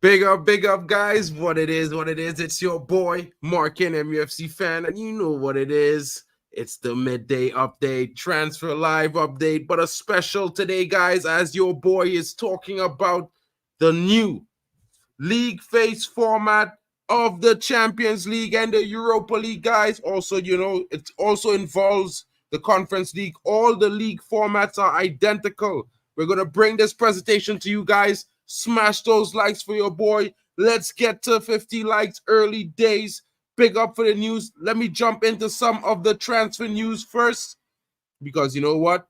big up, guys. What it is, what it is. It's your boy, Markin, MUFC fan, and you know what it is. It's the midday update, transfer live update, but a special today, guys, as your boy is talking about the new league phase format of the Champions League and the Europa League, guys. Also, it also involves the Conference League. All the league formats are identical. We're going to bring this presentation to you guys. Smash those likes for your boy. Let's get to 50 likes, early days. Big up for the news. Let me jump into some of the transfer news first, because you know what?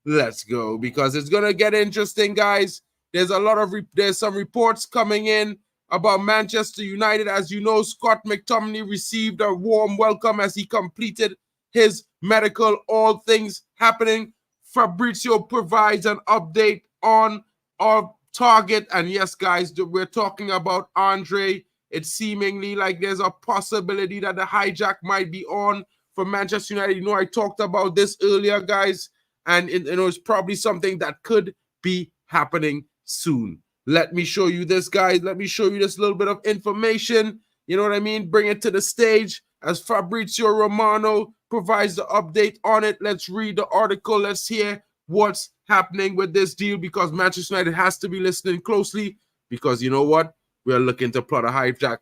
Let's go, because it's going to get interesting, guys. There's some reports coming in about Manchester United. As you know, Scott McTominay received a warm welcome as he completed his medical. All things happening. Fabrizio provides an update on our target. And yes, guys, we're talking about Andre. It's seemingly like there's a possibility that the hijack might be on for Manchester United. You know, I talked about this earlier, guys, and it's probably something that could be happening soon. Let me show you this, guys. Let me show you this little bit of information. You know what I mean? Bring it to the stage as Fabrizio Romano provides the update on it. Let's read the article. Let's hear what's happening with this deal, because Manchester United has to be listening closely, because you know what? We're looking to plot a hijack.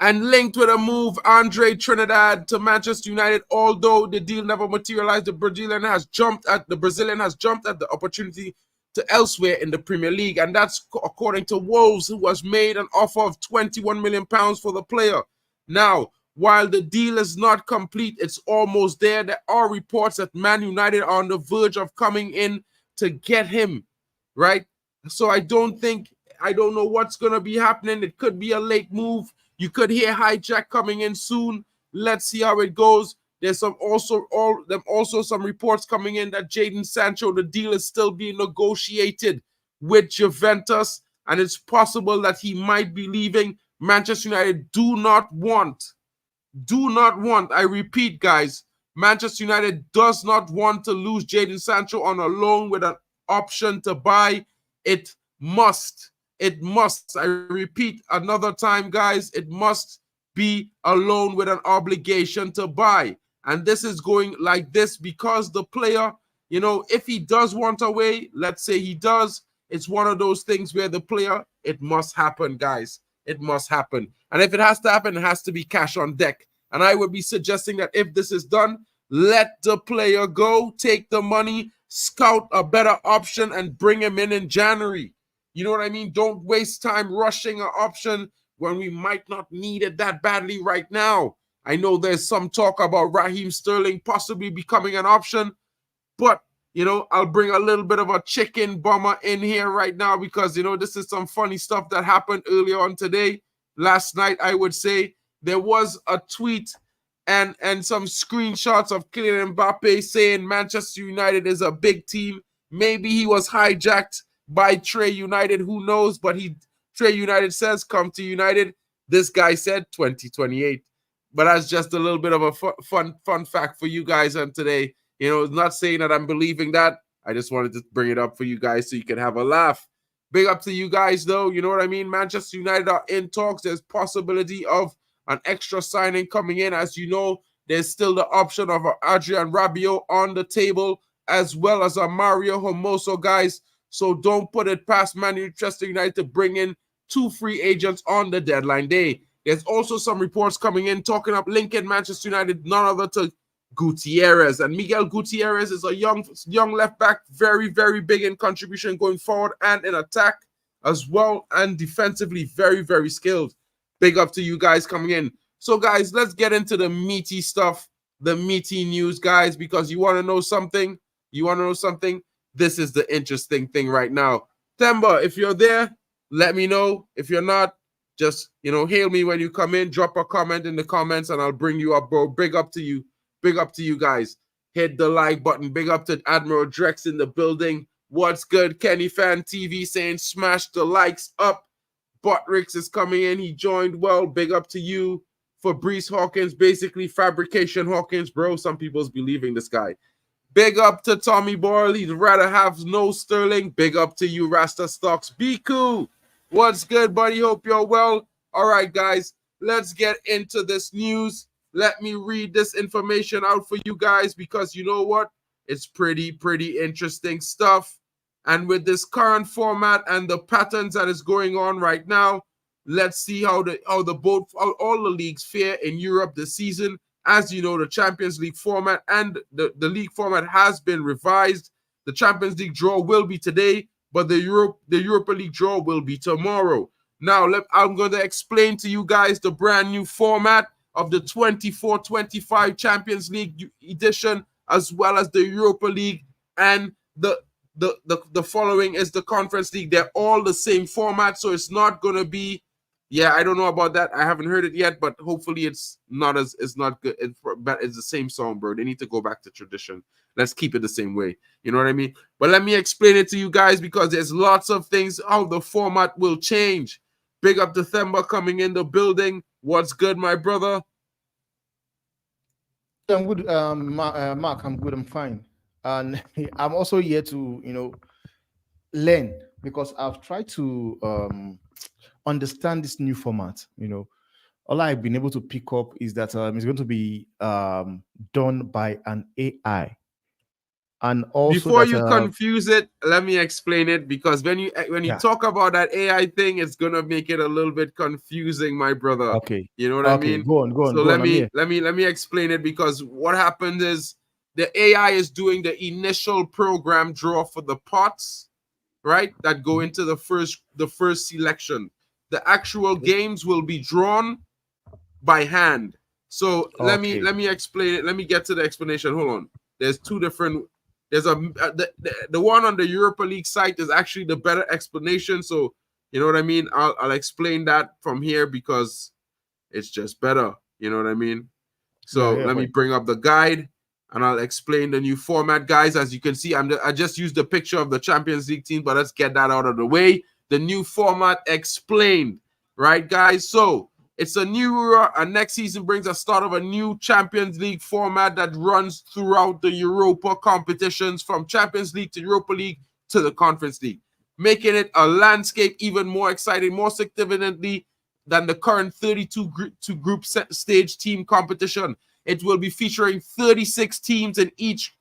And linked with a move, Andre Trinidad to Manchester United. Although the deal never materialized, the Brazilian has jumped at the opportunity to elsewhere in the Premier League, and that's according to Wolves, who has made an offer of £21 million for the player. Now, while the deal is not complete, it's almost there. There are reports that Man United are on the verge of coming in to get him, right? So I don't know what's going to be happening. It could be a late move. You could hear hijack coming in soon. Let's see how it goes. There's also some reports coming in that Jadon Sancho, the deal is still being negotiated with Juventus, and it's possible that he might be leaving. Manchester United do not want, I repeat, guys, Manchester United does not want to lose Jadon Sancho on a loan with an option to buy. It must, I repeat another time, guys, it must be a loan with an obligation to buy. And this is going like this because the player, if he does want away, let's say he does, it's one of those things where the player, it must happen, guys. It must happen. And if it has to happen, it has to be cash on deck. And I would be suggesting that if this is done, let the player go, take the money, scout a better option, and bring him in January. You know what I mean? Don't waste time rushing an option when we might not need it that badly right now. I know there's some talk about Raheem Sterling possibly becoming an option, but, I'll bring a little bit of a chicken bomber in here right now because, this is some funny stuff that happened earlier on today. Last night, I would say, there was a tweet and some screenshots of Kylian Mbappe saying Manchester United is a big team. Maybe he was hijacked by Trey United, who knows, but Trey United says, come to United. This guy said 2028. But that's just a little bit of a fun fact for you guys on today. Not saying that I'm believing that. I just wanted to bring it up for you guys so you can have a laugh. Big up to you guys, though. You know what I mean? Manchester United are in talks. There's possibility of an extra signing coming in. As you know, there's still the option of Adrian Rabiot on the table, as well as a Mario Hermoso, guys. So don't put it past Manchester United to bring in 2 free agents on the deadline day. There's also some reports coming in talking up linking Manchester United, none other to Gutierrez. And Miguel Gutierrez is a young left back, very, very big in contribution going forward and in attack as well, and defensively very, very skilled. Big up to you guys coming in. So, guys, let's get into the meaty stuff, the meaty news, guys, because you want to know something? This is the interesting thing right now. Themba, if you're there, let me know. If you're not, just, hail me when you come in. Drop a comment in the comments, and I'll bring you up, bro. Big up to you. Big up to you guys. Hit the like button. Big up to Admiral Drex in the building. What's good? Kenny Fan TV saying smash the likes up. Buttricks is coming in. He joined well. Big up to you. Fabrice Hawkins, basically Fabrication Hawkins, bro. Some people's believing this guy. Big up to Tommy Boyle. He'd rather have no Sterling. Big up to you, Rasta Stocks. Be cool. What's good, buddy? Hope you're well. All right, guys, let's get into this news. Let me read this information out for you guys because you know what? It's pretty interesting stuff. And with this current format and the patterns that is going on right now, let's see how all the leagues fare in Europe this season. As you know, the Champions League format and the league format has been revised. The Champions League draw will be today, but the Europa League draw will be tomorrow. Now, I'm going to explain to you guys the brand new format of the 24-25 Champions League edition, as well as the Europa League, and the following is the Conference League. They're all the same format, so it's not going to be, yeah, I don't know about that. I haven't heard it yet, but hopefully it's not good. It's the same song, bro. They need to go back to tradition. Let's keep it the same way. You know what I mean? But let me explain it to you guys because there's lots of things how the format will change. Big up to Themba coming in the building. What's good, my brother? I'm good, Mark. I'm good. I'm fine, and I'm also here to learn because I've tried to understand this new format. All I've been able to pick up is that it's going to be done by an AI, and also Before that you confuse it, let me explain it because when you yeah. talk about that AI thing, it's gonna make it a little bit confusing, my brother. Okay, You know what I okay, mean? go on, go on, So go let on. I'm me here. let me explain it because what happened is the AI is doing the initial program draw for the pots, right? That go Mhm. into the first selection. The actual Okay. games will be drawn by hand. So Okay. let me explain it. Let me get to the explanation. Hold on. There's two different. There's the one on the Europa League site is actually the better explanation. So you know what I mean. I'll explain that from here because it's just better. You know what I mean. Yeah, So here let for me it. bring up the guide and I'll explain the new format, guys. As you can see, I just used the picture of the Champions League team, but let's get that out of the way. The new format explained, right, guys? So it's a new era, and next season brings a start of a new Champions League format that runs throughout the Europa competitions from Champions League to Europa League to the Conference League, making it a landscape even more exciting, more significantly than the current 32 group stage team competition. It will be featuring 36 teams in each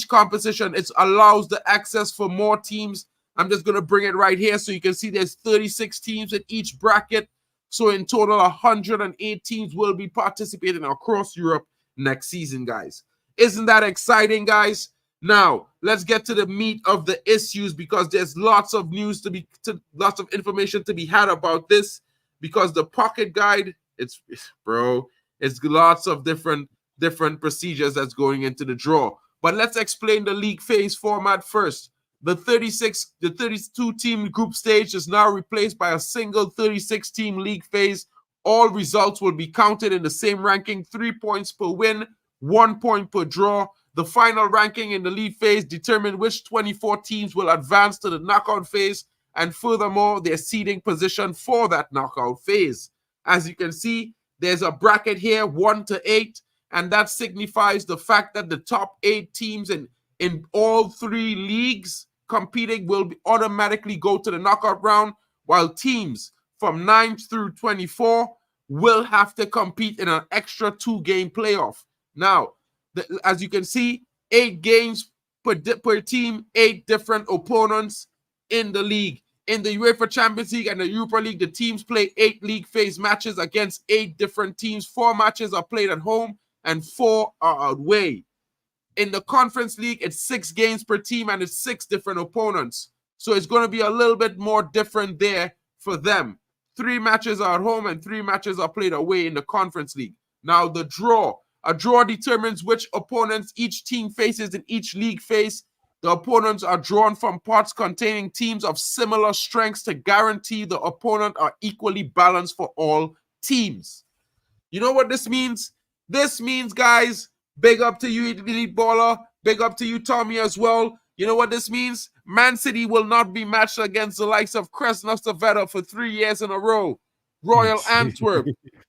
competition. It allows the access for more teams. I'm just going to bring it right here so you can see there's 36 teams in each bracket. So in total, 108 teams will be participating across Europe next season, guys. Isn't that exciting, guys? Now, let's get to the meat of the issues because there's lots of lots of information to be had about this because the pocket guide, it's bro, it's lots of different procedures that's going into the draw. But let's explain the league phase format first. The 32 team group stage is now replaced by a single 36 team league phase. All results will be counted in the same ranking, 3 points per win, 1 point per draw. The final ranking in the league phase determines which 24 teams will advance to the knockout phase, and furthermore, their seeding position for that knockout phase. As you can see, there's a bracket here, 1 to 8, and that signifies the fact that the top 8 teams in all 3 leagues competing will automatically go to the knockout round, while teams from 9 through 24 will have to compete in an extra 2-game playoff. Now, as you can see, 8 games per team, 8 different opponents in the league. In the UEFA Champions League and the Europa League, the teams play 8 league phase matches against 8 different teams. 4 matches are played at home and 4 are away. In the Conference League, it's 6 games per team and it's 6 different opponents. So it's going to be a little bit more different there for them. 3 matches are at home and 3 matches are played away in the Conference League. Now, the draw. A draw determines which opponents each team faces in each league phase. The opponents are drawn from pots containing teams of similar strengths to guarantee the opponent are equally balanced for all teams. You know what this means? This means, guys, big up to you, Elite Baller. Big up to you, Tommy, as well. You know what this means? Man City will not be matched against the likes of Krasnodar for 3 years in a row. Royal Antwerp,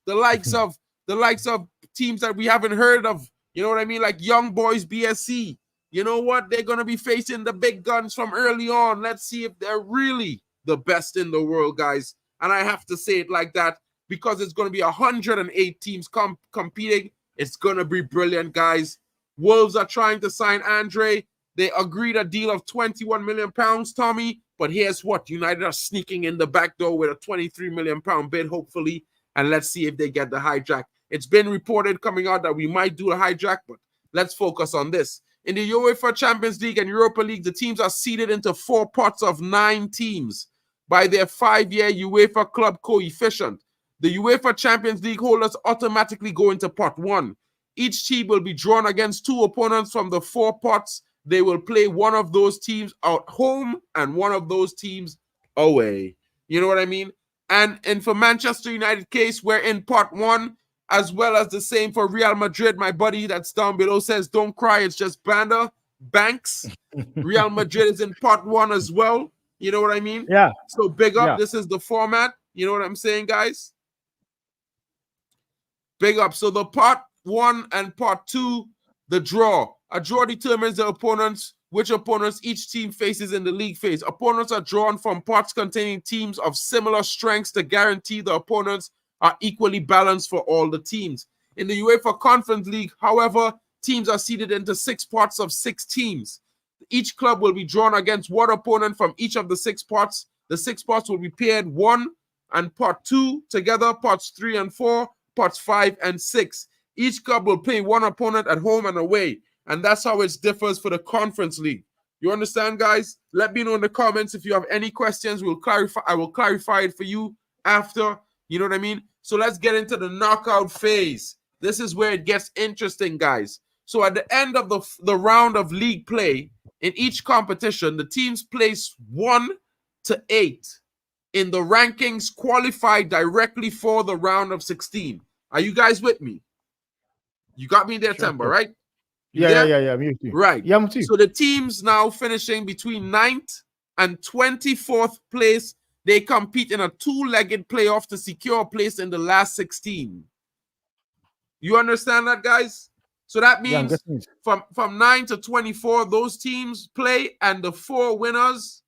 the likes of teams that we haven't heard of. You know what I mean? Like Young Boys BSC. You know what? They're gonna be facing the big guns from early on. Let's see if they're really the best in the world, guys. And I have to say it like that because it's going to be 108 teams competing. It's going to be brilliant, guys. Wolves are trying to sign Andre. They agreed a deal of £21 million, Tommy. But here's what. United are sneaking in the back door with a £23 million bid, hopefully. And let's see if they get the hijack. It's been reported coming out that we might do a hijack, but let's focus on this. In the UEFA Champions League and Europa League, the teams are seeded into 4 pots of 9 teams by their 5-year UEFA club coefficient. The UEFA Champions League holders automatically go into pot 1. Each team will be drawn against 2 opponents from the 4 pots. They will play one of those teams at home and one of those teams away. You know what I mean? And for Manchester United case, we're in pot 1, as well as the same for Real Madrid. My buddy that's down below says, don't cry, it's just banks. Real Madrid is in pot 1 as well. You know what I mean? Yeah. So big up. Yeah. This is the format. You know what I'm saying, guys? Big up. So the pot 1 and pot 2, the draw. A draw determines the opponents, which opponents each team faces in the league phase. Opponents are drawn from pots containing teams of similar strengths to guarantee the opponents are equally balanced for all the teams. In the UEFA Conference League, however, teams are seeded into 6 pots of 6 teams. Each club will be drawn against one opponent from each of the 6 pots. The 6 pots will be paired 1 and pot 2 together, pots 3 and 4, pots 5 and 6. Each club will play one opponent at home and away, and that's how it differs for the Conference League. You understand, guys? Let me know in the comments if you have any questions. I will clarify it for you after. You know what I mean? So let's get into the knockout phase. This is where it gets interesting, guys. So at the end of the round of league play, in each competition, the teams placed 1 to 8 in the rankings qualified directly for the round of 16. Are you guys with me? You got me there, Temba, right? Yeah. Me too. Right. Yeah, me too. So the teams now finishing between 9th and 24th place, they compete in a 2-legged playoff to secure a place in the last 16. You understand that, guys? So that means from 9 to 24, those teams play, and the 4 winners,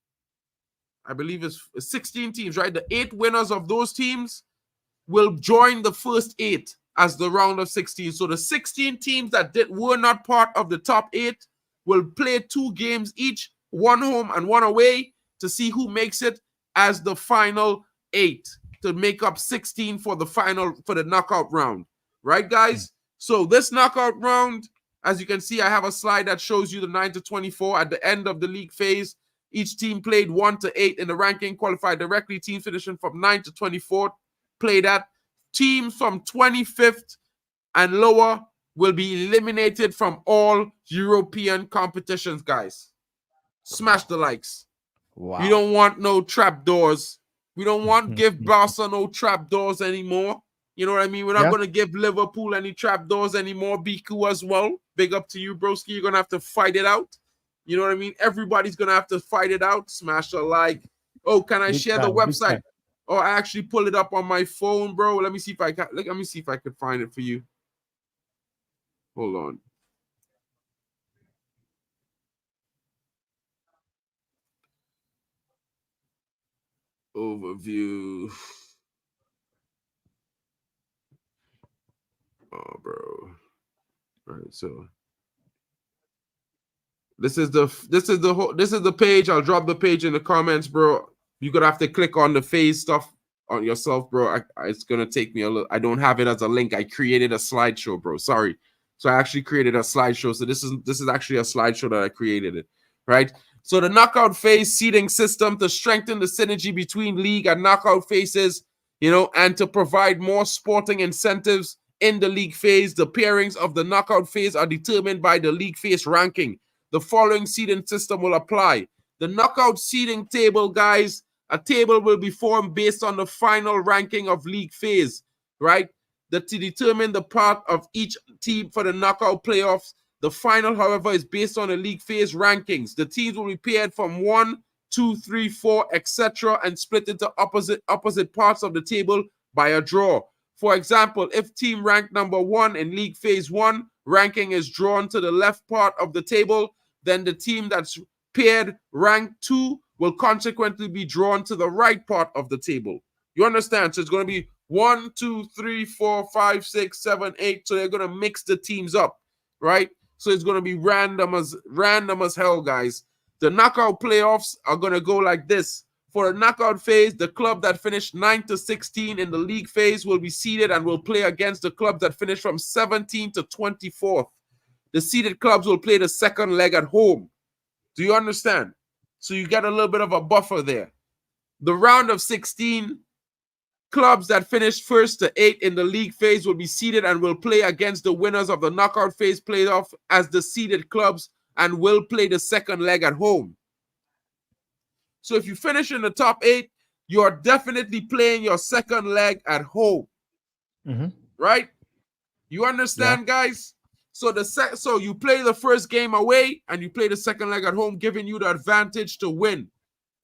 I believe it's 16 teams, right? The 8 winners of those teams will join the first 8 as the round of 16. So the 16 teams that were not part of the top 8 will play 2 games each, 1 home and 1 away, to see who makes it as the final 8 to make up 16 for the knockout round. Right, guys? So this knockout round, as you can see, I have a slide that shows you the 9 to 24 at the end of the league phase. Each team played 1 to 8 in the ranking, qualified directly. Teams finishing from 9 to 24 play that. Teams from 25th and lower will be eliminated from all European competitions, guys. Smash the likes. Wow. We don't want no trapdoors. We don't want give Barca no trapdoors anymore. You know what I mean? We're not going to give Liverpool any trapdoors anymore. Biku as well. Big up to you, broski. You're going to have to fight it out. You know what I mean? Everybody's going to have to fight it out. Smash a like. Oh, can I share the website? Oh, I actually pull it up on my phone, bro. Let me see if I can. Let me see if I could find it for you. Hold on. Overview. Oh, bro. All right, so this is the page. I'll drop the page in the comments, bro. You're gonna have to click on the phase stuff on yourself, bro. It's gonna take me a little. I don't have it as a link. I created a slideshow, bro. Sorry. So I actually created a slideshow. So this is actually a slideshow that I created it, right? So the knockout phase seeding system to strengthen the synergy between league and knockout phases, and to provide more sporting incentives in the league phase. The pairings of the knockout phase are determined by the league phase ranking. The following seeding system will apply. The knockout seeding table, guys, a table will be formed based on the final ranking of league phase, right? To determine the part of each team for the knockout playoffs. The final, however, is based on the league phase rankings. The teams will be paired from 1, 2, 3, 4, etc., and split into opposite parts of the table by a draw. For example, if team ranked number 1 in league phase 1, ranking is drawn to the left part of the table, then the team that's paired rank 2 will consequently be drawn to the right part of the table. You understand? So it's going to be 1, 2, 3, 4, 5, 6, 7, 8. So they're going to mix the teams up, right? So it's going to be random as hell, guys. The knockout playoffs are going to go like this. For the knockout phase, the club that finished 9 to 16 in the league phase will be seeded and will play against the clubs that finished from 17 to 24th. The seeded clubs will play the second leg at home. Do you understand? So you get a little bit of a buffer there. The round of 16, clubs that finished 1st to 8th in the league phase will be seeded and will play against the winners of the knockout phase playoff as the seeded clubs and will play the second leg at home. So if you finish in the top 8, you're definitely playing your second leg at home. Right? You understand, guys? So so you play the first game away and you play the second leg at home, giving you the advantage to win.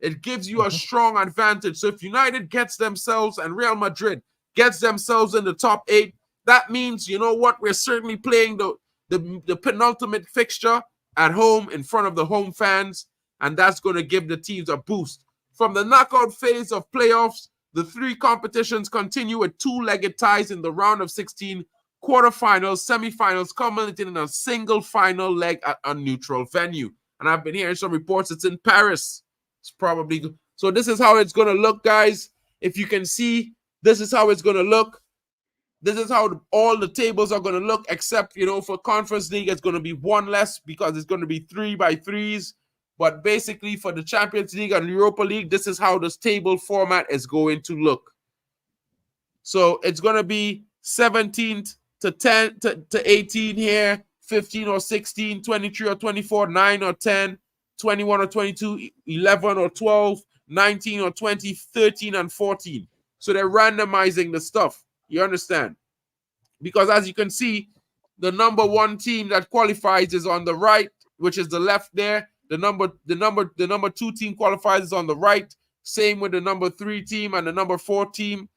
It gives you a strong advantage. So if United gets themselves and Real Madrid gets themselves in the top 8, that means, you know what, we're certainly playing the penultimate fixture at home in front of the home fans, and that's going to give the teams a boost. From the knockout phase of playoffs, the 3 competitions continue with 2-legged ties in the round of 16, quarterfinals, semifinals, culminating in a single final leg at a neutral venue. And I've been hearing some reports it's in Paris. It's probably good. So this is how it's going to look, guys. If you can see, this is how it's going to look. This is how all the tables are going to look, except, you know, for Conference League, it's going to be 1 less because it's going to be 3x3s. But basically, for the Champions League and Europa League, this is how this table format is going to look. So it's going to be 17th to 10 to 18 here, 15 or 16, 23 or 24, 9 or 10, 21 or 22, 11 or 12, 19 or 20, 13 and 14. So they're randomizing the stuff. You understand? Because as you can see, the number 1 team that qualifies is on the right, which is the left there. The number 2 team qualifies is on the right. Same with the number 3 team and the number 4 team,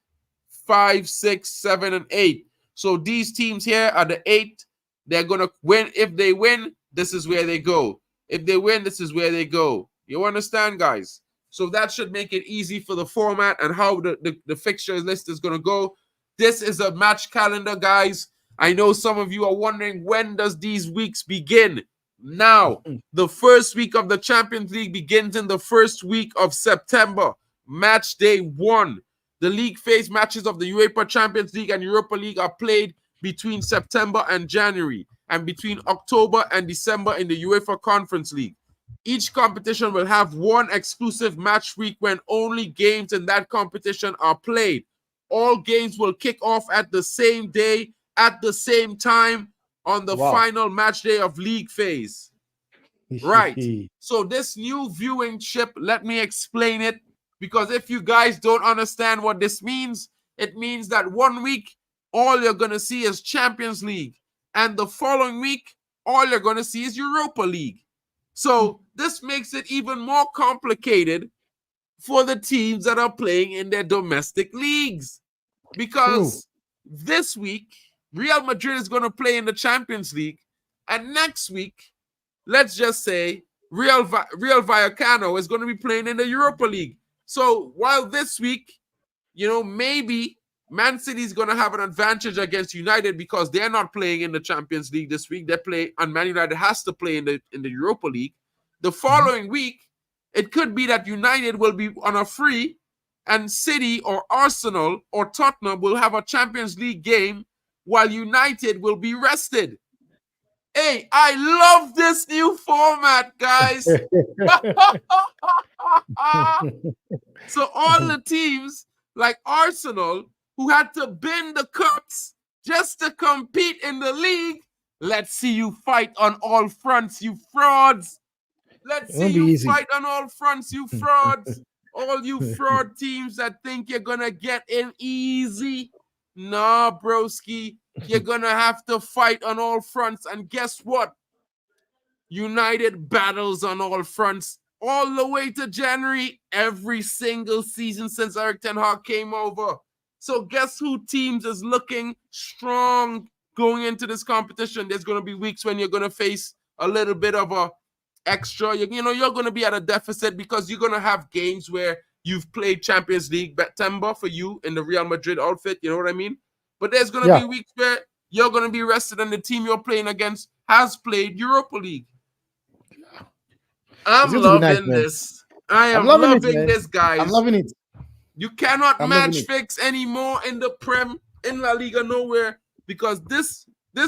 5, 6, 7, and 8. So these teams here are the 8. They're going to win. If they win, this is where they go. If they win, this is where they go. You understand, guys? So that should make it easy for the format and how the fixture list is going to go. This is a match calendar, guys. I know some of you are wondering, when does these weeks begin? Now, the first week of the Champions League begins in the first week of September. Match day 1. The league phase matches of the UEFA Champions League and Europa League are played between September and January, and between October and December in the UEFA Conference League. Each competition will have 1 exclusive match week when only games in that competition are played. All games will kick off at the same day, at the same time, on the final match day of league phase. Right. So this new viewing chip, let me explain it, because if you guys don't understand what this means, it means that 1 week, all you're going to see is Champions League. And the following week, all you're going to see is Europa League. So this makes it even more complicated for the teams that are playing in their domestic leagues. Because this week, Real Madrid is going to play in the Champions League. And next week, let's just say Real Vallecano is going to be playing in the Europa League. So while this week, you know, maybe Man City is going to have an advantage against United because they're not playing in the Champions League this week. They play, and Man United has to play in the Europa League. The following week, it could be that United will be on a free, and City or Arsenal or Tottenham will have a Champions League game while United will be rested. Hey, I love this new format, guys. So all the teams like Arsenal, who had to bend the cups just to compete in the league, let's see you fight on all fronts, you frauds. Let's see you fight on all fronts, you frauds. All you fraud teams that think you're going to get in easy. Nah, broski. You're going to have to fight on all fronts. And guess what? United battles on all fronts all the way to January, every single season since Eric Ten Hag came over. So guess who teams is looking strong going into this competition? There's going to be weeks when you're going to face a little bit of a extra. You're going to be at a deficit because you're going to have games where you've played Champions League September for you in the Real Madrid outfit. You know what I mean? But there's going to Yeah. be weeks where you're going to be rested and the team you're playing against has played Europa League. It's I'm going to be nice, loving man. this. I I'm am loving it, loving man. this, guys. I'm loving it. You cannot I'm loving match it. fix anymore in the Prem, in La Liga, nowhere, because this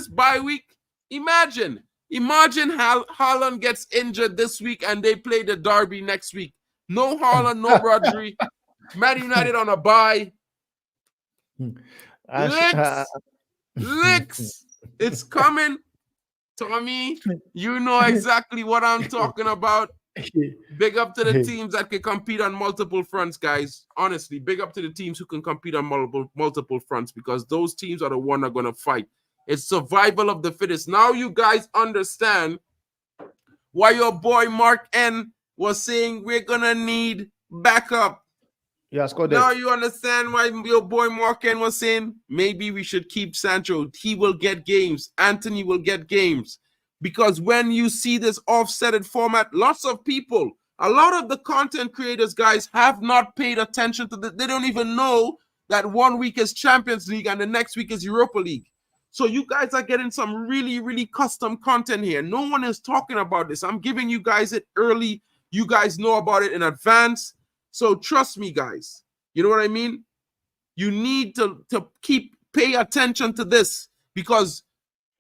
bye week, imagine Haaland gets injured this week and they play the derby next week. No Haaland, no Rodri. Man United on a bye. Licks. It's coming. Tommy, you know exactly what I'm talking about. Big up to the teams that can compete on multiple fronts, guys. Honestly, big up to the teams who can compete on multiple fronts, because those teams are the one that are going to fight. It's survival of the fittest. Now you guys understand why your boy Mark N was saying we're going to need backup. Yeah, now you understand why your boy Mark N was saying maybe we should keep Sancho. He will get games. Anthony will get games. Because when you see this offsetted format, lots of people, a lot of the content creators, guys, have not paid attention to They don't even know that 1 week is Champions League and the next week is Europa League. So you guys are getting some really, really custom content here. No one is talking about this. I'm giving you guys it early. You guys know about it in advance. So trust me, guys. You know what I mean? You need to pay attention to this, because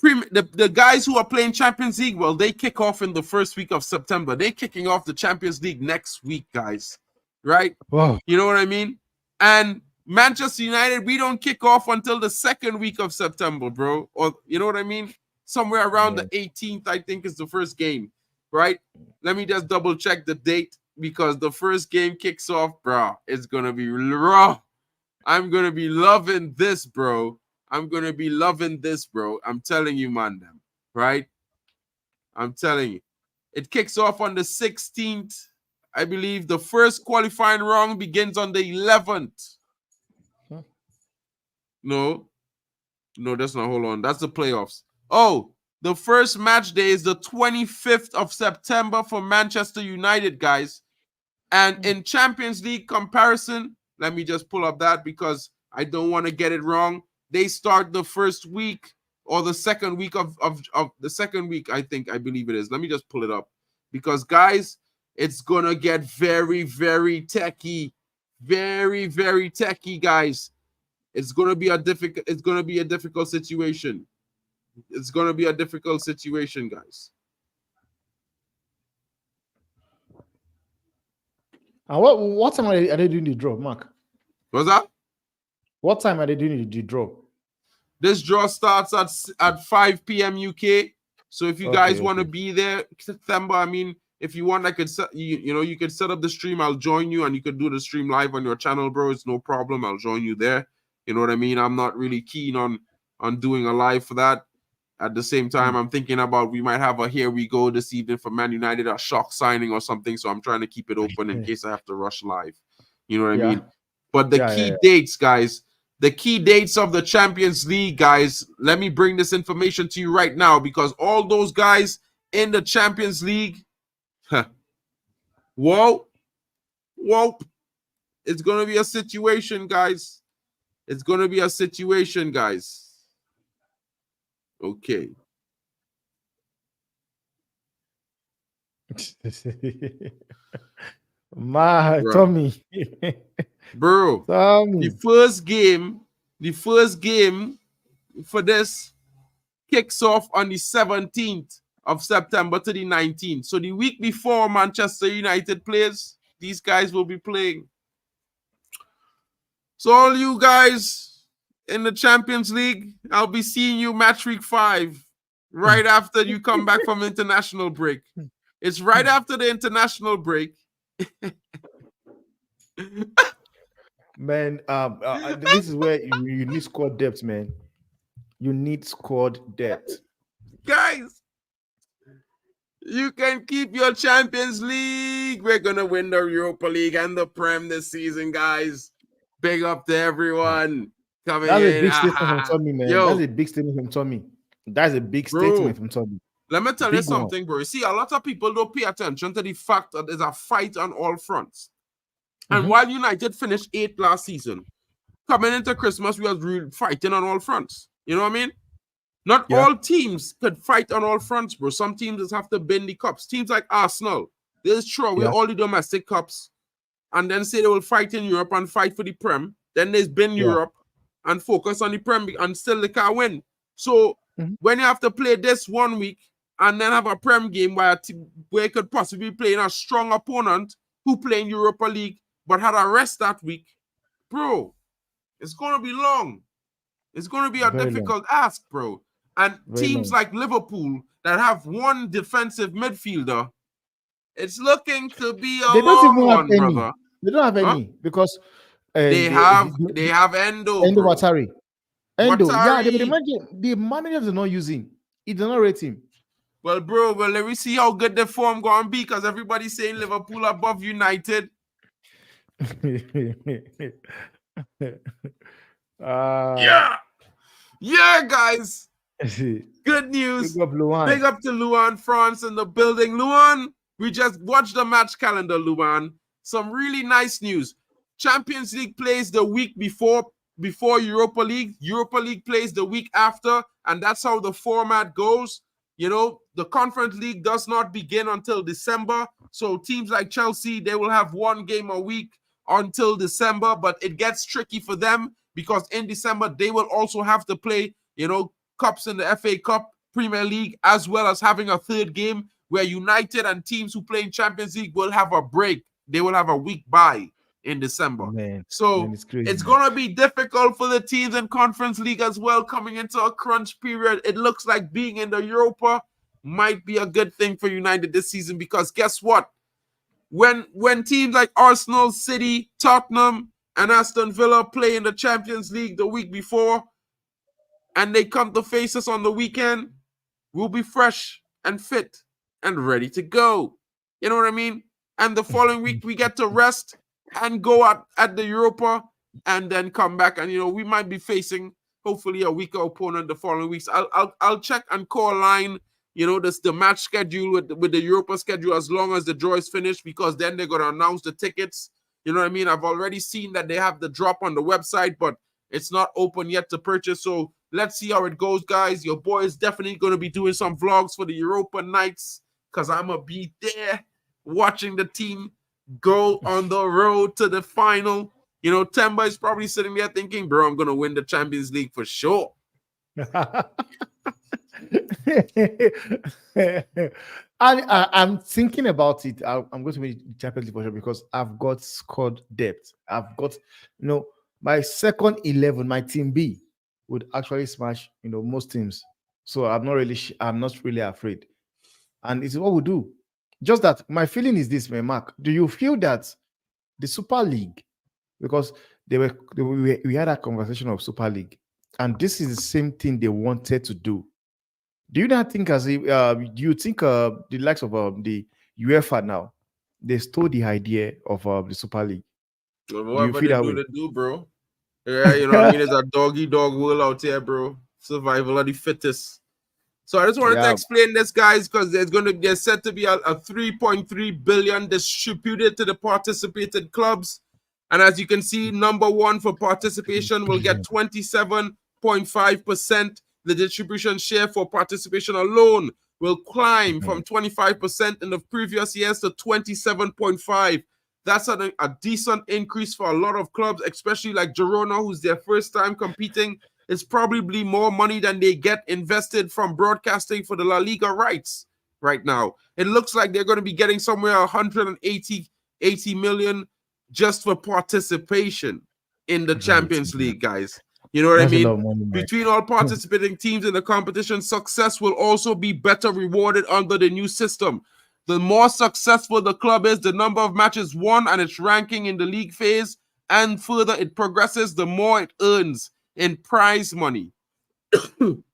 the guys who are playing Champions League, well, they kick off in the first week of September. They're kicking off the Champions League next week, guys. Right? Wow. You know what I mean? And Manchester United, we don't kick off until the second week of September, bro. Or you know what I mean? Somewhere around the 18th, I think, is the first game. Right? Let me just double check the date, because the first game kicks off, bro. It's going to be raw. I'm going to be loving this, bro. I'm telling you, man, them. Right? I'm telling you. It kicks off on the 16th. I believe the first qualifying round begins on the 11th. No, that's not. Hold on. That's the playoffs. Oh, the first match day is the 25th of September for Manchester United, guys. And in Champions League comparison, let me just pull up that because I don't want to get it wrong. They start the first week or the second week of the second week, I believe it is. Let me just pull it up, because, guys, it's going to get very, very techy. Very, very techy, guys. It's going to be a difficult situation. It's going to be a difficult situation, guys. And what time are they doing the draw, Mark? What's that? What time are they doing the draw? This draw starts at 5 p.m. UK. So if you guys want to be there, September, I mean, if you want, I could you could set up the stream. I'll join you, and you could do the stream live on your channel, bro. It's no problem. I'll join you there. You know what I mean? I'm not really keen on doing a live for that. At the same time, I'm thinking about we might have a here we go this evening for Man United, a shock signing or something. So I'm trying to keep it open in case I have to rush live. You know what I mean? But the key dates, guys, the key dates of the Champions League, guys, let me bring this information to you right now, because all those guys in the Champions League, whoa, it's going to be a situation, guys. It's going to be a situation, guys. Okay. Tommy. Bro, Tommy. the first game for this kicks off on the 17th of September to the 19th. So the week before Manchester United plays, these guys will be playing. So all you guys in the Champions League, I'll be seeing you match week 5 right after you come back from international break. It's right after the international break. Man, this is where you need squad depth, man. You need squad depth. Guys, you can keep your Champions League. We're going to win the Europa League and the Prem this season, guys. Big up to everyone coming in. That's a big statement from Tommy, man. That's a big statement from Tommy. That's a big statement from Tommy. Let me tell you Big one. something, bro. You see, a lot of people don't pay attention to the fact that there's a fight on all fronts. And while United finished 8th last season, coming into Christmas, we were fighting on all fronts. You know what I mean? Not all teams could fight on all fronts, bro. Some teams just have to bend the cups. Teams like Arsenal, they just throw away all the domestic cups and then say they will fight in Europe and fight for the Prem. Then there's been Europe and focus on the Prem and still they can't win. So when you have to play this 1 week and then have a Prem game where you could possibly play in a strong opponent who play in Europa League but had a rest that week, bro, it's going to be long. It's going to be a difficult ask, bro. And teams like Liverpool that have one defensive midfielder, it's looking to be a long one, brother. They don't have any because they have Endo, Endo bro. Watari. Endo, yeah, the managers are not using. He does not rate him. Well, bro, let me see how good the form going to be because everybody's saying Liverpool above United. Yeah, guys. Good news. Big up to Luan, France in the building. Luan, we just watched the match calendar, Luan. Some really nice news. Champions League plays the week before Europa League. Europa League plays the week after, and that's how the format goes. You know, the Conference League does not begin until December. So teams like Chelsea, they will have one game a week until December, but it gets tricky for them because in December, they will also have to play, you know, cups in the FA Cup, Premier League, as well as having a third game where United and teams who play in Champions League will have a break. They will have a week bye in December. It's going to be difficult for the teams in Conference League as well coming into a crunch period. It looks like being in the Europa might be a good thing for United this season because guess what? When teams like Arsenal, City, Tottenham, and Aston Villa play in the Champions League the week before and they come to face us on the weekend, we'll be fresh and fit and ready to go. You know what I mean? And the following week, we get to rest and go at the Europa and then come back. And, you know, we might be facing, hopefully, a weaker opponent the following weeks. I'll check and co-align, you know, the match schedule with the Europa schedule as long as the draw is finished because then they're going to announce the tickets. You know what I mean? I've already seen that they have the drop on the website, but it's not open yet to purchase. So let's see how it goes, guys. Your boy is definitely going to be doing some vlogs for the Europa nights because I'm going to be there watching the team go on the road to the final. You know, Temba is probably sitting there thinking, bro, I'm going to win the Champions League for sure. I'm thinking about it. I'm going to win the Champions League for sure because I've got squad depth. I've got, you know, my second 11, my team B would actually smash, you know, most teams. So I'm not really afraid. And it's what we do. Just that my feeling is this, man, Mark. Do you feel that the Super League, because we had a conversation of Super League, and this is the same thing they wanted to do. Do you not think do you think the likes of the UEFA now, they stole the idea of the Super League? Well, do you feel that way? Bro? Yeah, you know what I mean? It's a dog world out here, bro. Survival of the fittest. So I just wanted to explain this, guys, because there's said to be a 3.3 billion distributed to the participated clubs. And as you can see, number one for participation will get 27.5%. The distribution share for participation alone will climb from 25% in the previous years to 27.5%. That's a decent increase for a lot of clubs, especially like Girona, who's their first time competing. It's probably more money than they get invested from broadcasting for the La Liga rights right now. It looks like they're going to be getting somewhere 180 million just for participation in the Champions League, guys. You know what I mean? Money, between all participating teams in the competition, success will also be better rewarded under the new system. The more successful the club is, the number of matches won and its ranking in the league phase, and further it progresses, the more it earns in prize money.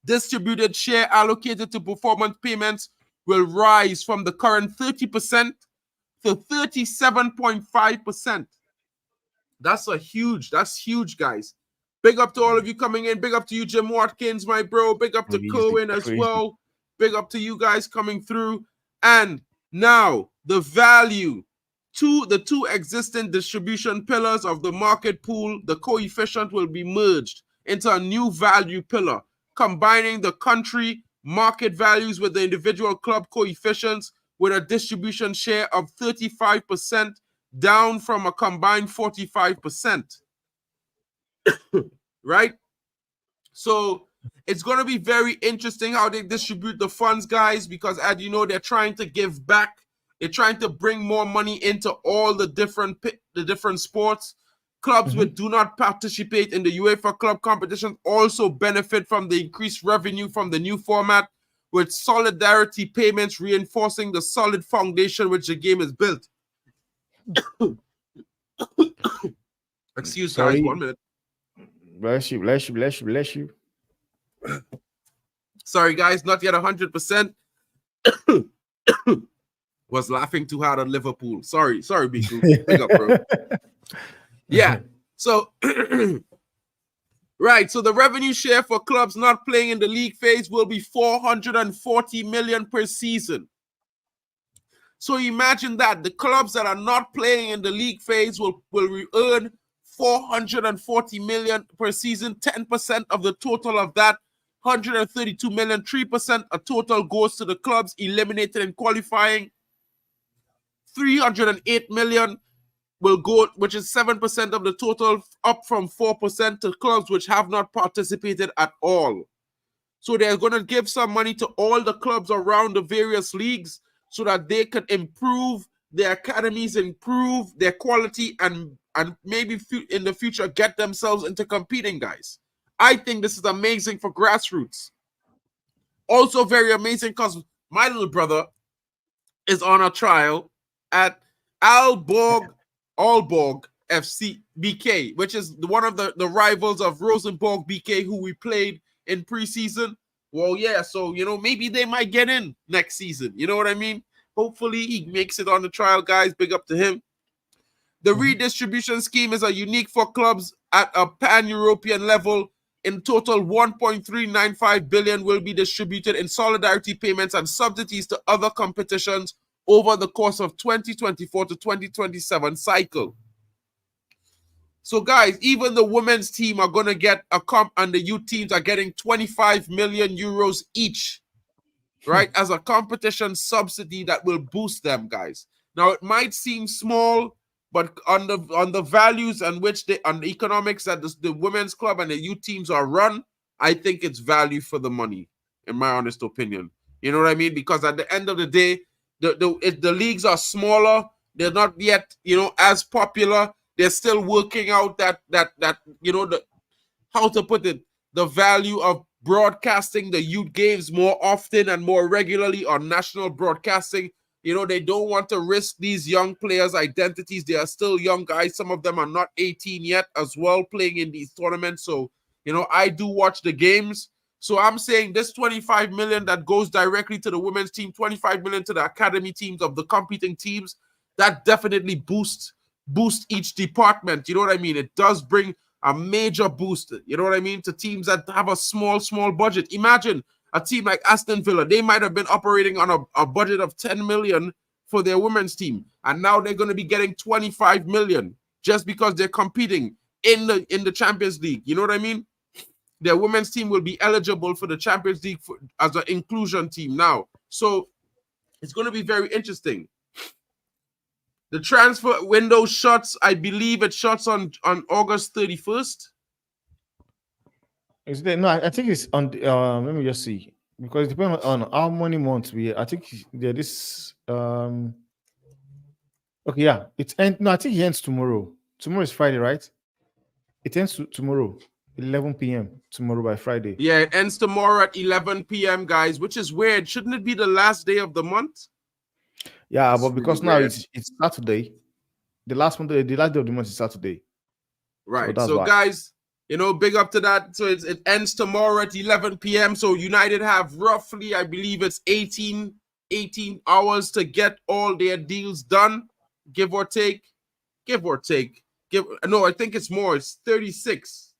Distributed share allocated to performance payments will rise from the current 30% to 37.5%. That's huge, guys. Big up to all of you coming in. Big up to you, Jim Watkins, my bro. Big up to Kerwin as well. Big up to you guys coming through. And now the value to the two existing distribution pillars of the market pool, the coefficient will be merged into a new value pillar, combining the country market values with the individual club coefficients with a distribution share of 35%, down from a combined 45%. Right? So it's going to be very interesting how they distribute the funds, guys, because as you know, they're trying to give back. They're trying to bring more money into all the different sports. Clubs which do not participate in the UEFA club competition also benefit from the increased revenue from the new format, with solidarity payments reinforcing the solid foundation which the game is built. Excuse guys, 1 minute. Bless you. Sorry, guys, not yet 100%. Was laughing too hard on Liverpool. Sorry, Biku. Big up, bro. Yeah. So, right. So the revenue share for clubs not playing in the league phase will be 440 million per season. So imagine that the clubs that are not playing in the league phase will earn 440 million per season. 10% of the total of that, 132 million, 3% a total goes to the clubs eliminated in qualifying. 308 million will go, which is 7% of the total, up from 4% to clubs which have not participated at all. So they're going to give some money to all the clubs around the various leagues so that they can improve their academies, improve their quality, and maybe in the future get themselves into competing, guys. I think this is amazing for grassroots. Also very amazing because my little brother is on a trial at Aalborg FC BK, which is one of the rivals of Rosenborg BK, who we played in preseason. Well, yeah, so, you know, maybe they might get in next season. You know what I mean? Hopefully he makes it on the trial, guys. Big up to him. The redistribution scheme is a unique for clubs at a pan-European level. In total, 1.395 billion will be distributed in solidarity payments and subsidies to other competitions over the course of 2024 to 2027 cycle. So, guys, even the women's team are going to get a comp, and the youth teams are getting 25 million euros each, right, as a competition subsidy that will boost them, guys. Now, it might seem small, but on the values on which on the economics that the women's club and the youth teams are run, I think it's value for the money, in my honest opinion. You know what I mean? Because at the end of the day, the leagues are smaller. They're not yet, you know, as popular. They're still working out that you know, how to put it, the value of broadcasting the youth games more often and more regularly on national broadcasting. You know, they don't want to risk these young players' identities. They are still young guys. Some of them are not 18 yet as well, playing in these tournaments. So, you know, I do watch the games. So I'm saying this 25 million that goes directly to the women's team, 25 million to the academy teams of the competing teams, that definitely boosts each department. You know what I mean? It does bring a major boost, you know what I mean, to teams that have a small budget. Imagine a team like Aston Villa. They might have been operating on a budget of 10 million for their women's team, and now they're going to be getting 25 million just because they're competing in the Champions League. You know what I mean? Their women's team will be eligible for the Champions League as an inclusion team now. So it's going to be very interesting. The transfer window shuts, I believe it shuts on August 31st. Is there, no, I think it's on. Let me just see, because it depends on how many months we. I think there is. Okay, yeah, it ends. No, I think it ends tomorrow. Tomorrow is Friday, right? It ends tomorrow, 11 p.m. tomorrow by Friday. Yeah, it ends tomorrow at 11 p.m., guys, which is weird. Shouldn't it be the last day of the month? Yeah, but because really now it's Saturday, the last day of the month is Saturday. Right. So guys, you know, big up to that. So it ends tomorrow at 11 p.m. So United have roughly, I believe it's 18 hours to get all their deals done, give or take. No, I think it's more. It's 36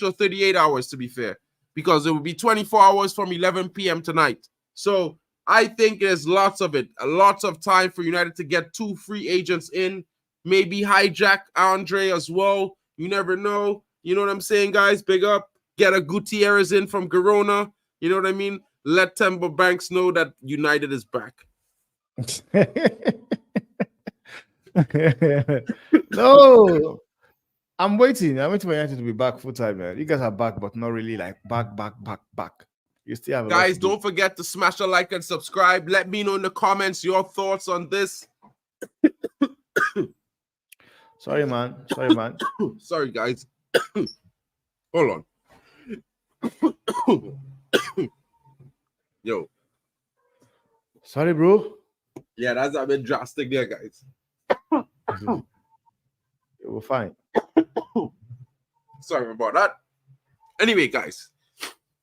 or 38 hours, to be fair, because it will be 24 hours from 11 p.m. tonight. So I think there's lots of it, lots of time for United to get 2 free agents in, maybe hijack Andre as well. You never know. You know what I'm saying, guys? Big up. Get a Gutierrez in from Girona. You know what I mean? Let Timber Banks know that United is back. No, I'm waiting. I'm waiting for United to be back full time, man. You guys are back, but not really like back. You still have a lot Guys, to do. don't forget to smash a like and subscribe. Let me know in the comments your thoughts on this. Sorry, man. Sorry, guys. Hold on. Yo. Sorry, bro. Yeah, that's a bit drastic there, guys. We're fine. Sorry about that. Anyway, guys,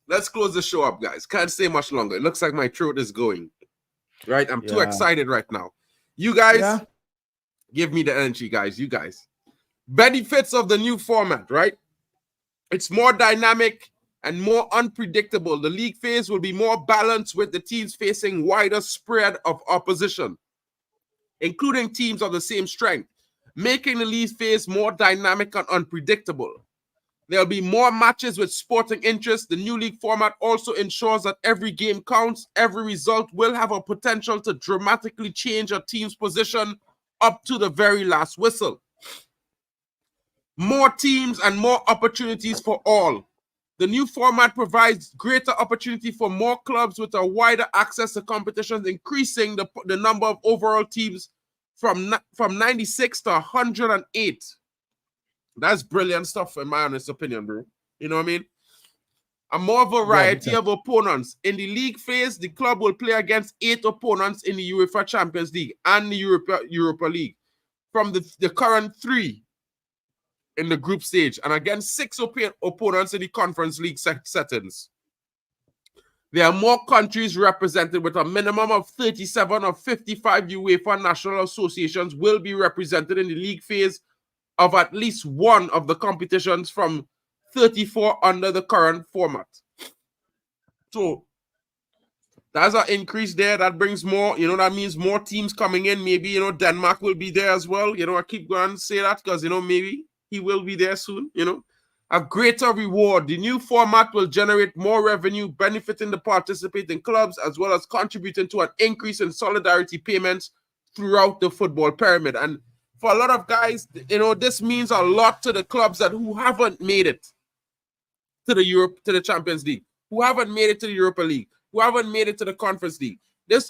let's close the show up, guys. Can't stay much longer. It looks like my throat is going. Right? I'm too excited right now. You guys, give me the energy, guys. You guys. Benefits of the new format, right? It's more dynamic and more unpredictable. The league phase will be more balanced with the teams facing wider spread of opposition, including teams of the same strength, making the league phase more dynamic and unpredictable. There'll be more matches with sporting interest. The new league format also ensures that every game counts. Every result will have a potential to dramatically change a team's position up to the very last whistle. More teams and more opportunities for all. The new format provides greater opportunity for more clubs with a wider access to competitions, increasing the number of overall teams from 96 to 108. That's brilliant stuff, in my honest opinion, bro. You know what I mean? A more variety of opponents. In the league phase, the club will play against 8 opponents in the UEFA Champions League and the Europa League from the current 3 in the group stage, and against 6 opponents in the Conference League settings. There are more countries represented, with a minimum of 37 of 55 UEFA national associations will be represented in the league phase of at least one of the competitions from 34 under the current format. So that's an increase there. That brings more, that means more teams coming in. Maybe, Denmark will be there as well. I keep going to say that because, maybe he will be there soon, A greater reward. The new format will generate more revenue, benefiting the participating clubs, as well as contributing to an increase in solidarity payments throughout the football pyramid. And for a lot of guys, this means a lot to the clubs who haven't made it to the Champions League, who haven't made it to the Europa League, who haven't made it to the Conference League.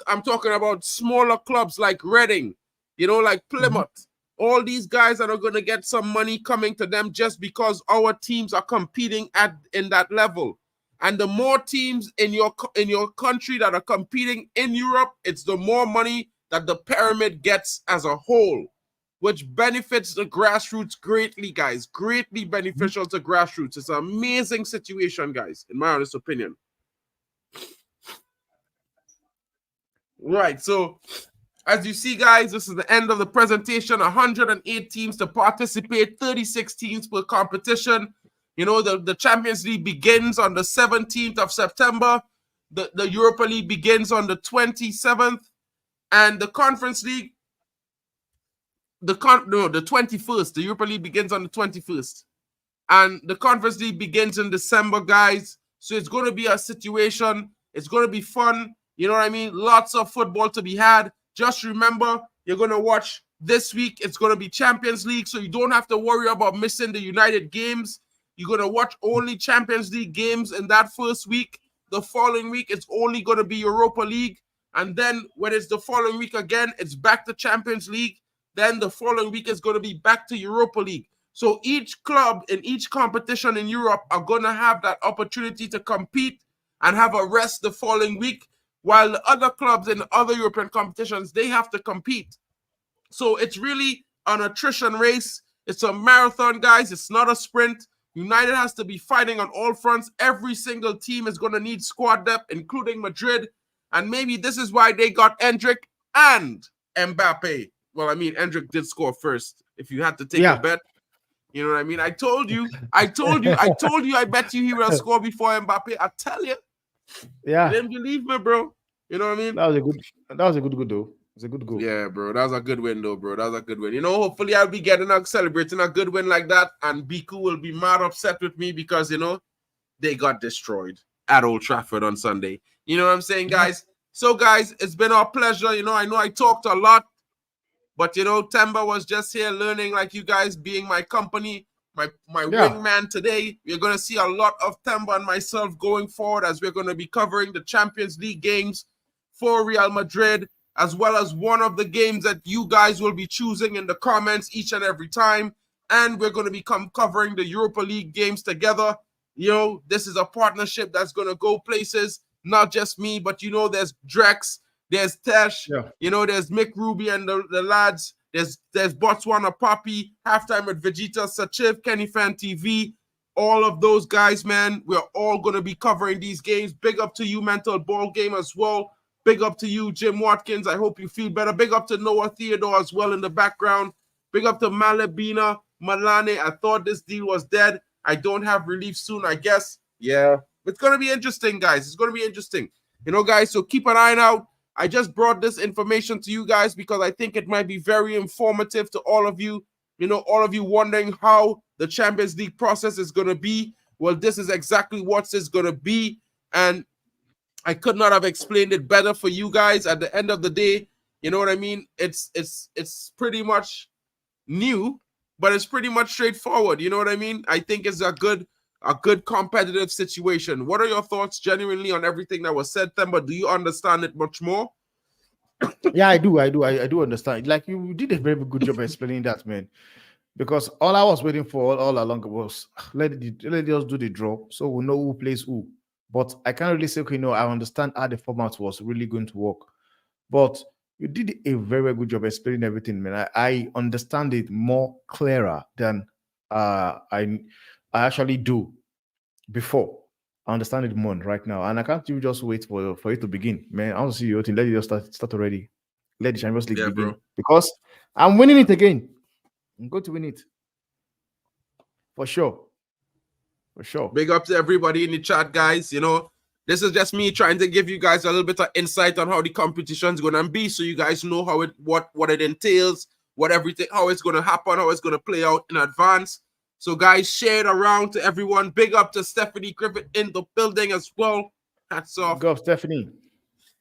I'm talking about smaller clubs like Reading, like Plymouth. All these guys are going to get some money coming to them just because our teams are competing in that level. And the more teams in your country that are competing in Europe, it's the more money that the pyramid gets as a whole, which benefits the grassroots greatly, guys. Greatly beneficial to grassroots. It's an amazing situation, guys, in my honest opinion. Right, so as you see, guys, this is the end of the presentation. 108 teams to participate, 36 teams per competition. The Champions League begins on the 17th of September. The Europa League begins on the 27th. And the Conference League, the 21st. The Europa League begins on the 21st. And the Conference League begins in December, guys. So it's going to be a situation. It's going to be fun. You know what I mean? Lots of football to be had. Just remember, you're going to watch this week. It's going to be Champions League, so you don't have to worry about missing the United games. You're going to watch only Champions League games in that first week. The following week, it's only going to be Europa League. And then when it's the following week again, it's back to Champions League. Then the following week is going to be back to Europa League. So each club in each competition in Europe are going to have that opportunity to compete and have a rest the following week, while the other clubs in other European competitions, they have to compete. So it's really an attrition race. It's a marathon, guys. It's not a sprint. United has to be fighting on all fronts. Every single team is going to need squad depth, including Madrid. And maybe this is why they got Endrick and Mbappe. Well, I mean, Endrick did score first. If you had to take a bet, you know what I mean? I told you, I bet you he will score before Mbappe. I tell you. Yeah. You didn't believe me, bro. You know what I mean? That was a good. That was a good though. It's a good goal. Yeah, bro. That was a good win, though, bro. That was a good win. You know, hopefully I'll be celebrating a good win like that, and Biku will be mad upset with me because, you know, they got destroyed at Old Trafford on Sunday. You know what I'm saying, guys? So, guys, it's been our pleasure. You know I talked a lot, but, you know, Temba was just here learning, like you guys, being my company, my wingman today. You're going to see a lot of Temba and myself going forward as we're going to be covering the Champions League games for Real Madrid, as well as one of the games that you guys will be choosing in the comments each and every time. And we're going to be covering the Europa League games together. You know, this is a partnership that's going to go places. Not just me, but, you know, there's Drex, there's Tesh, you know, there's Mick Ruby and the lads. There's Botswana Poppy, Halftime with Vegeta, Sachiv, Kenny Fan TV. All of those guys, man, we're all going to be covering these games. Big up to you, Mental Ball Game, as well. Big up to you, Jim Watkins. I hope you feel better. Big up to Noah Theodore as well in the background. Big up to Malabina Malane. I thought this deal was dead. I don't have relief soon, I guess. Yeah. It's going to be interesting, guys. It's going to be interesting. You know, guys, so keep an eye out. I just brought this information to you guys because I think it might be very informative to all of you. You know, all of you wondering how the Champions League process is going to be. Well, this is exactly what it's going to be. And I could not have explained it better for you guys. At the end of the day, you know what I mean? It's pretty much new, but it's pretty much straightforward. You know what I mean? I think it's a good competitive situation. What are your thoughts genuinely on everything that was said, Themba? Do you understand it much more? Yeah, I do understand. Like, you did a very good job explaining that, man. Because all I was waiting for all along was let us do the draw so we know who plays who. But I can't really say, okay, no, I understand how the format was really going to work. But you did a very good job explaining everything, man. I understand it more clearer than I actually do before. I understand it more right now. And I can't even just wait for it to begin, man. I want to see your team. Let it just start already. Let the Champions League begin. Bro. Because I'm winning it again. I'm going to win it. For sure. For sure. Big up to everybody in the chat, guys. You know, this is just me trying to give you guys a little bit of insight on how the competition is going to be, so you guys know how what it entails, how it's going to happen, how it's going to play out in advance. So, guys, share it around to everyone. Big up to Stephanie Griffith in the building as well. Hats off. Go, Stephanie.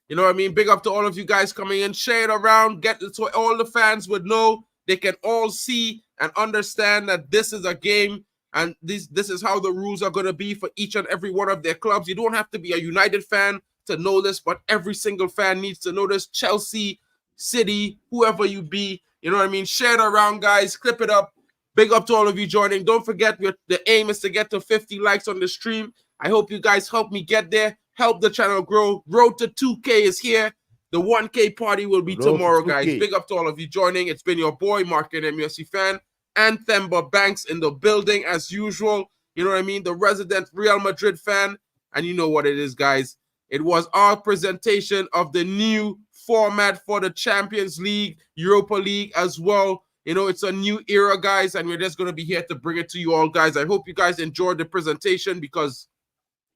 You know what I mean? Big up to all of you guys coming in. Share it around. Get it so all the fans would know. They can all see and understand that this is a game. And this is how the rules are going to be for each and every one of their clubs. You don't have to be a United fan to know this, but every single fan needs to know this. Chelsea, City, whoever you be, you know what I mean? Share it around, guys. Clip it up. Big up to all of you joining. Don't forget, the aim is to get to 50 likes on the stream. I hope you guys help me get there. Help the channel grow. Road to 2K is here. The 1K party will be tomorrow, guys. Big up to all of you joining. It's been your boy, Mark, an MUFC fan. And Themba Banks in the building as usual. You know what I mean? The resident Real Madrid fan. And you know what it is, guys. It was our presentation of the new format for the Champions League, Europa League as well. You know, it's a new era, guys, and we're just going to be here to bring it to you all, guys. I hope you guys enjoyed the presentation because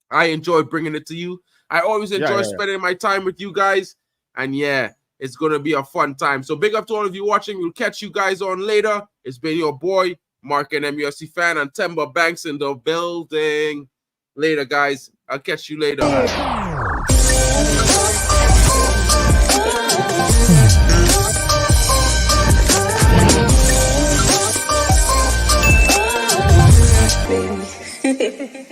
I enjoy bringing it to you. I always enjoy spending my time with you guys. And yeah, it's going to be a fun time. So big up to all of you watching. We'll catch you guys on later. It's been your boy, Mark, an MUFC fan, and Themba Banks in the building. Later, guys. I'll catch you later. Baby.